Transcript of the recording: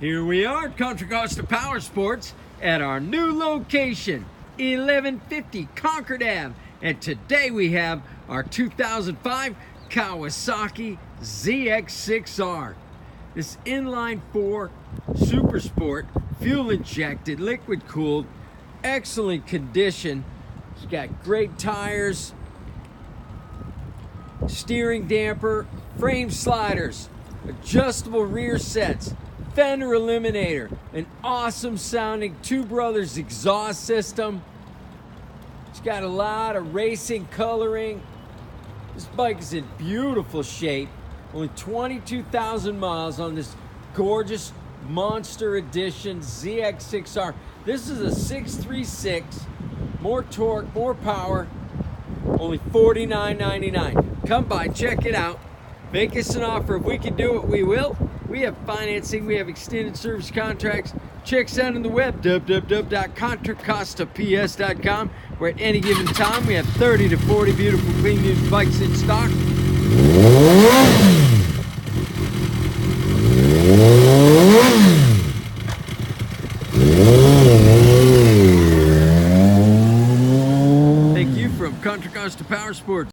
Here we are at Contra Costa Powersports at our new location, 1150 Concord Ave. And today we have our 2005 Kawasaki ZX-6R. This inline 4 supersport, fuel injected, liquid cooled, excellent condition. It's got great tires, steering damper, frame sliders, adjustable rear sets, fender eliminator, an awesome sounding Two Brothers exhaust system. It's got a lot of racing coloring. This bike is in beautiful shape. Only 22,000 miles on this gorgeous monster edition ZX-6R. This is a 636, more torque, more power, only $49.99. Come by, check it out. Make us an offer. If we can do it, we will. We have financing, we have extended service contracts. Check us out on the web, www.contracostaps.com, where at any given time we have 30 to 40 beautiful clean used bikes in stock. Thank you from Contra Costa Powersports.